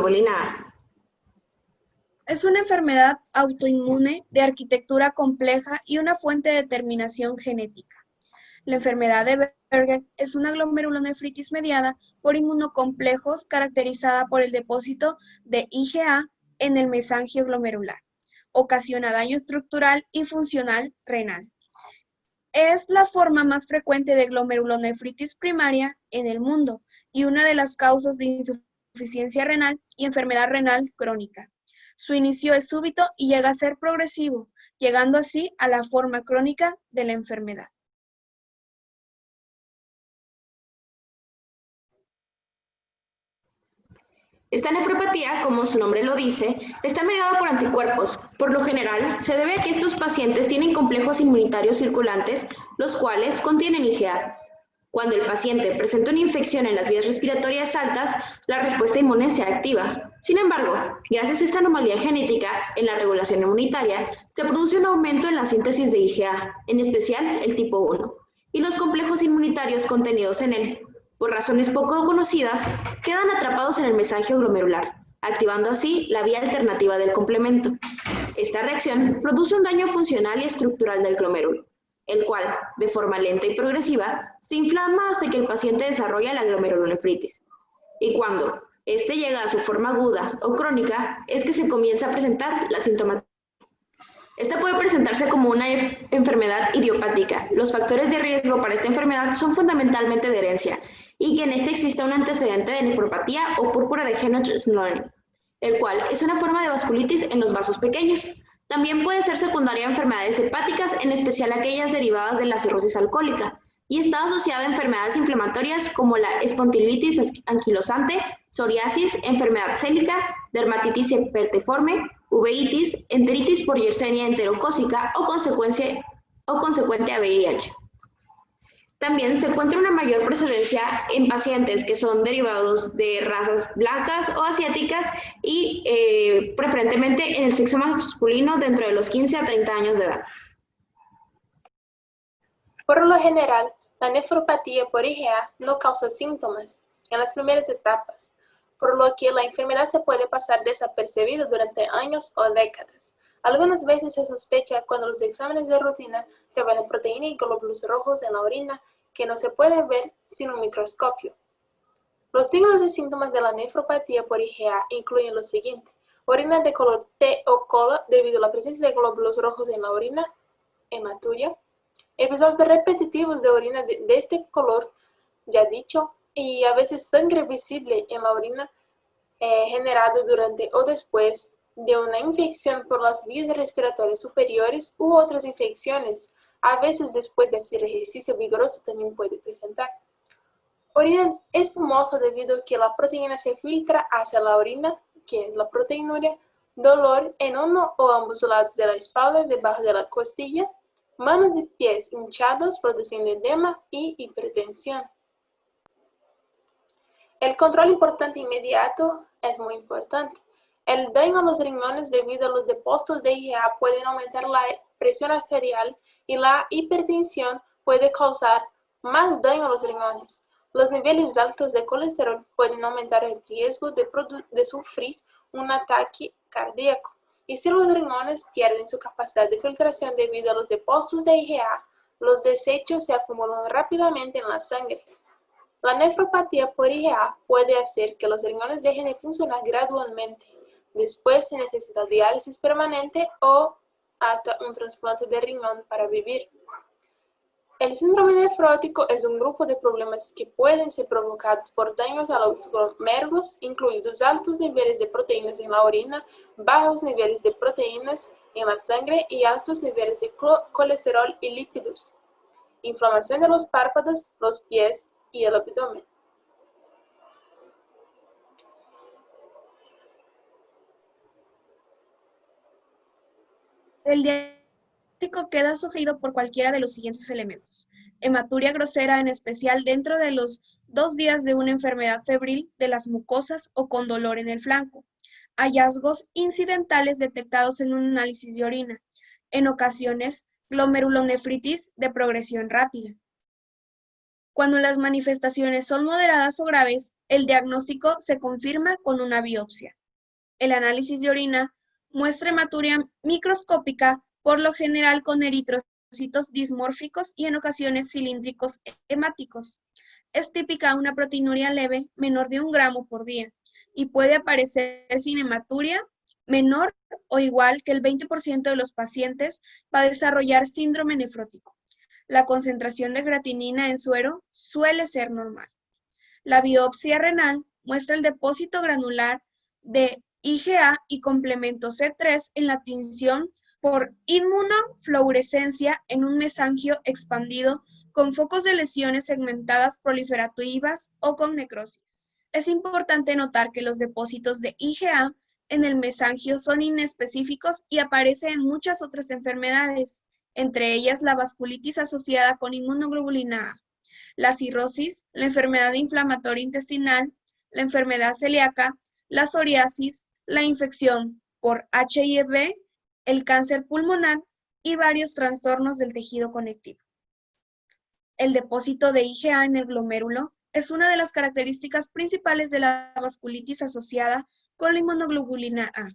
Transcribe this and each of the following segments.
Molina A. Es una enfermedad autoinmune de arquitectura compleja y una fuente de determinación genética. La enfermedad de Berger es una glomerulonefritis mediada por inmunocomplejos caracterizada por el depósito de IgA en el mesangio glomerular. Ocasiona daño estructural y funcional renal. Es la forma más frecuente de glomerulonefritis primaria en el mundo y una de las causas de insuficiencia renal y enfermedad renal crónica. Su inicio es súbito y llega a ser progresivo, llegando así a la forma crónica de la enfermedad. Esta nefropatía, como su nombre lo dice, está mediada por anticuerpos. Por lo general, se debe a que estos pacientes tienen complejos inmunitarios circulantes, los cuales contienen IgA. Cuando el paciente presenta una infección en las vías respiratorias altas, la respuesta inmune se activa. Sin embargo, gracias a esta anomalía genética en la regulación inmunitaria, se produce un aumento en la síntesis de IgA, en especial el tipo 1, y los complejos inmunitarios contenidos en él, por razones poco conocidas, quedan atrapados en el mesangio glomerular, activando así la vía alternativa del complemento. Esta reacción produce un daño funcional y estructural del glomérulo, el cual, de forma lenta y progresiva, se inflama hasta que el paciente desarrolla la glomerulonefritis. Y cuando este llega a su forma aguda o crónica, es que se comienza a presentar la sintomatología. Esta puede presentarse como una enfermedad idiopática. Los factores de riesgo para esta enfermedad son fundamentalmente de herencia y que en este exista un antecedente de nefropatía o púrpura de Henoch-Sloan, el cual es una forma de vasculitis en los vasos pequeños. También puede ser secundaria a enfermedades hepáticas, en especial aquellas derivadas de la cirrosis alcohólica, y está asociada a enfermedades inflamatorias como la espondilitis anquilosante, psoriasis, enfermedad célica, dermatitis herpetiforme, uveitis, enteritis por Yersinia enterocócica o consecuente a VIH. También se encuentra una mayor precedencia en pacientes que son derivados de razas blancas o asiáticas y preferentemente en el sexo masculino dentro de los 15 a 30 años de edad. Por lo general, la nefropatía por IgA no causa síntomas en las primeras etapas, por lo que la enfermedad se puede pasar desapercibida durante años o décadas. Algunas veces se sospecha cuando los exámenes de rutina revelan proteína y glóbulos rojos en la orina que no se puede ver sin un microscopio. Los signos y síntomas de la nefropatía por IgA incluyen lo siguiente: orina de color té o cola debido a la presencia de glóbulos rojos en la orina, hematuria, episodios repetitivos de orina de este color, ya dicho, y a veces sangre visible en la orina generado durante o después de una infección por las vías respiratorias superiores u otras infecciones. A veces después de hacer ejercicio vigoroso también puede presentar. Orina espumosa debido a que la proteína se filtra hacia la orina, que es la proteinuria, dolor en uno o ambos lados de la espalda debajo de la costilla, manos y pies hinchados produciendo edema y hipertensión. El control importante inmediato es muy importante. El daño a los riñones debido a los depósitos de IgA pueden aumentar la presión arterial y la hipertensión puede causar más daño a los riñones. Los niveles altos de colesterol pueden aumentar el riesgo de sufrir un ataque cardíaco. Y si los riñones pierden su capacidad de filtración debido a los depósitos de IgA, los desechos se acumulan rápidamente en la sangre. La nefropatía por IgA puede hacer que los riñones dejen de funcionar gradualmente. Después se necesita diálisis permanente o hasta un trasplante de riñón para vivir. El síndrome nefrótico es un grupo de problemas que pueden ser provocados por daños a los glomérulos, incluidos altos niveles de proteínas en la orina, bajos niveles de proteínas en la sangre y altos niveles de colesterol y lípidos, inflamación de los párpados, los pies y el abdomen. El diagnóstico queda sugerido por cualquiera de los siguientes elementos: hematuria grosera, en especial dentro de los 2 días de una enfermedad febril de las mucosas o con dolor en el flanco, hallazgos incidentales detectados en un análisis de orina, en ocasiones glomerulonefritis de progresión rápida. Cuando las manifestaciones son moderadas o graves, el diagnóstico se confirma con una biopsia. El análisis de orina muestra hematuria microscópica, por lo general con eritrocitos dismórficos y en ocasiones cilíndricos hemáticos. Es típica una proteinuria leve menor de 1 gramo por día y puede aparecer sin hematuria menor o igual que el 20% de los pacientes va a desarrollar síndrome nefrótico. La concentración de creatinina en suero suele ser normal. La biopsia renal muestra el depósito granular de IgA y complemento C3 en la tinción por inmunofluorescencia en un mesangio expandido con focos de lesiones segmentadas proliferativas o con necrosis. Es importante notar que los depósitos de IgA en el mesangio son inespecíficos y aparecen en muchas otras enfermedades, entre ellas la vasculitis asociada con inmunoglobulina A, la cirrosis, la enfermedad inflamatoria intestinal, la enfermedad celíaca, la psoriasis, la infección por HIV, el cáncer pulmonar y varios trastornos del tejido conectivo. El depósito de IgA en el glomérulo es una de las características principales de la vasculitis asociada con la inmunoglobulina A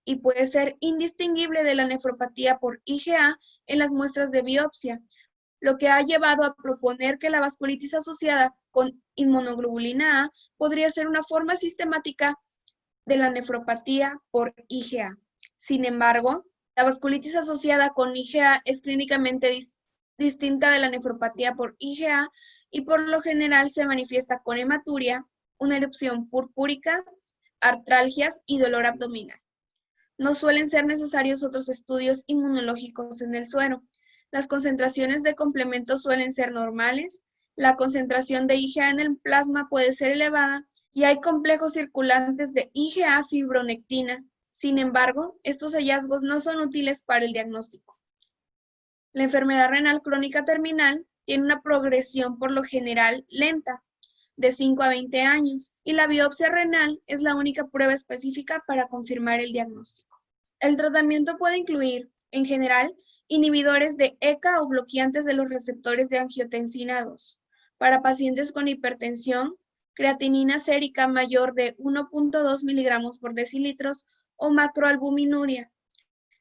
y puede ser indistinguible de la nefropatía por IgA en las muestras de biopsia, lo que ha llevado a proponer que la vasculitis asociada con inmunoglobulina A podría ser una forma sistemática de la nefropatía por IgA. Sin embargo, la vasculitis asociada con IgA es clínicamente distinta de la nefropatía por IgA y por lo general se manifiesta con hematuria, una erupción purpúrica, artralgias y dolor abdominal. No suelen ser necesarios otros estudios inmunológicos en el suero. Las concentraciones de complementos suelen ser normales, la concentración de IgA en el plasma puede ser elevada y hay complejos circulantes de IgA fibronectina. Sin embargo, estos hallazgos no son útiles para el diagnóstico. La enfermedad renal crónica terminal tiene una progresión por lo general lenta, de 5 a 20 años, y la biopsia renal es la única prueba específica para confirmar el diagnóstico. El tratamiento puede incluir, en general, inhibidores de ECA o bloqueantes de los receptores de angiotensina 2. Para pacientes con hipertensión, creatinina sérica mayor de 1.2 miligramos por decilitros o macroalbuminuria,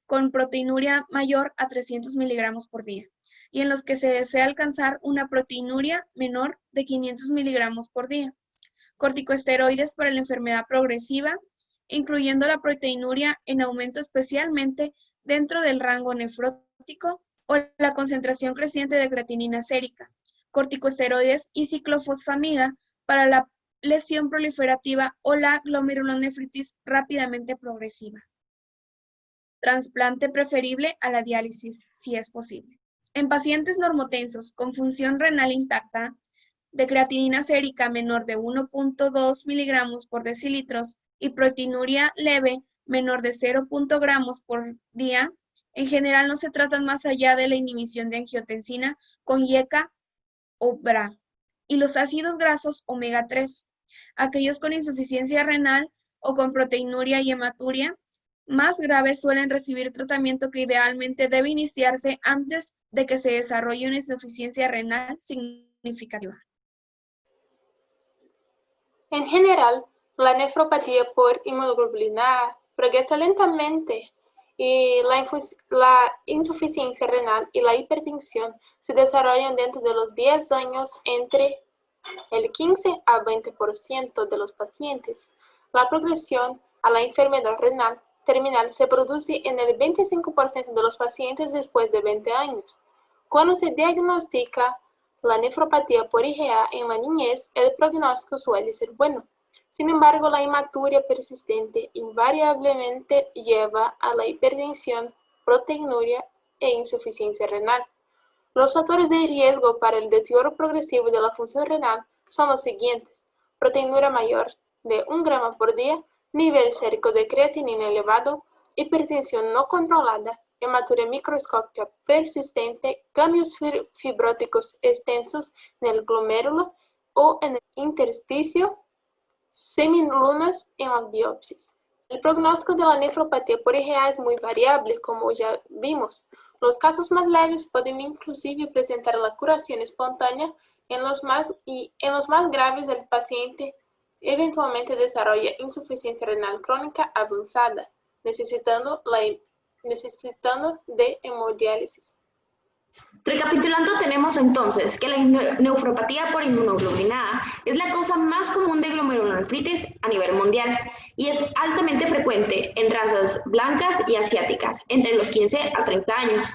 con proteinuria mayor a 300 miligramos por día, y en los que se desea alcanzar una proteinuria menor de 500 miligramos por día. Corticosteroides para la enfermedad progresiva, incluyendo la proteinuria en aumento especialmente dentro del rango nefrótico o la concentración creciente de creatinina sérica. Corticosteroides y ciclofosfamida para la lesión proliferativa o la glomerulonefritis rápidamente progresiva. Trasplante preferible a la diálisis, si es posible. En pacientes normotensos con función renal intacta, de creatinina sérica menor de 1.2 miligramos por decilitros y proteinuria leve menor de 0.0 gramos por día, en general no se tratan más allá de la inhibición de angiotensina con IECA o BRA, y los ácidos grasos omega 3. Aquellos con insuficiencia renal o con proteinuria y hematuria más graves suelen recibir tratamiento que idealmente debe iniciarse antes de que se desarrolle una insuficiencia renal significativa. En general, la nefropatía por inmunoglobulina A progresa lentamente y la insuficiencia renal y la hipertensión se desarrollan dentro de los 10 años entre el 15 a 20% de los pacientes. La progresión a la enfermedad renal terminal se produce en el 25% de los pacientes después de 20 años. Cuando se diagnostica la nefropatía por IgA en la niñez, el pronóstico suele ser bueno. Sin embargo, la hematuria persistente invariablemente lleva a la hipertensión, proteinuria e insuficiencia renal. Los factores de riesgo para el deterioro progresivo de la función renal son los siguientes: proteinuria mayor de 1 gramo por día, nivel sérico de creatinina elevado, hipertensión no controlada, hematuria microscópica persistente, cambios fibróticos extensos en el glomérulo o en el intersticio, semilunas en las biopsias. El pronóstico de la nefropatía por IgA es muy variable, como ya vimos. Los casos más leves pueden inclusive presentar la curación espontánea En los más graves, el paciente eventualmente desarrolla insuficiencia renal crónica avanzada, necesitando de hemodiálisis. Recapitulando, tenemos entonces que la nefropatía por inmunoglobulina A es la causa más común de glomerulonefritis a nivel mundial y es altamente frecuente en razas blancas y asiáticas entre los 15 a 30 años.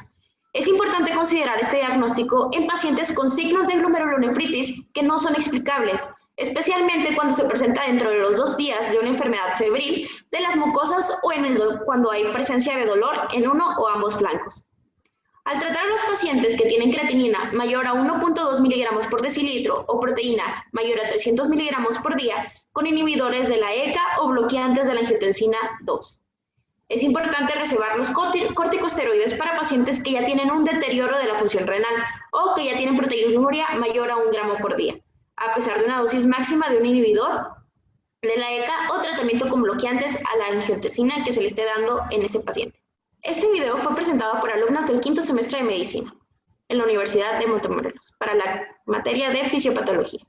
Es importante considerar este diagnóstico en pacientes con signos de glomerulonefritis que no son explicables, especialmente cuando se presenta dentro de los 2 días de una enfermedad febril de las mucosas o cuando hay presencia de dolor en uno o ambos flancos. Al tratar a los pacientes que tienen creatinina mayor a 1.2 miligramos por decilitro o proteína mayor a 300 miligramos por día con inhibidores de la ECA o bloqueantes de la angiotensina 2. Es importante reservar los corticosteroides para pacientes que ya tienen un deterioro de la función renal o que ya tienen proteinuria mayor a 1 gramo por día, a pesar de una dosis máxima de un inhibidor de la ECA o tratamiento con bloqueantes a la angiotensina que se le esté dando en ese paciente. Este video fue presentado por alumnas del 5º semestre de medicina en la Universidad de Montemorelos para la materia de fisiopatología.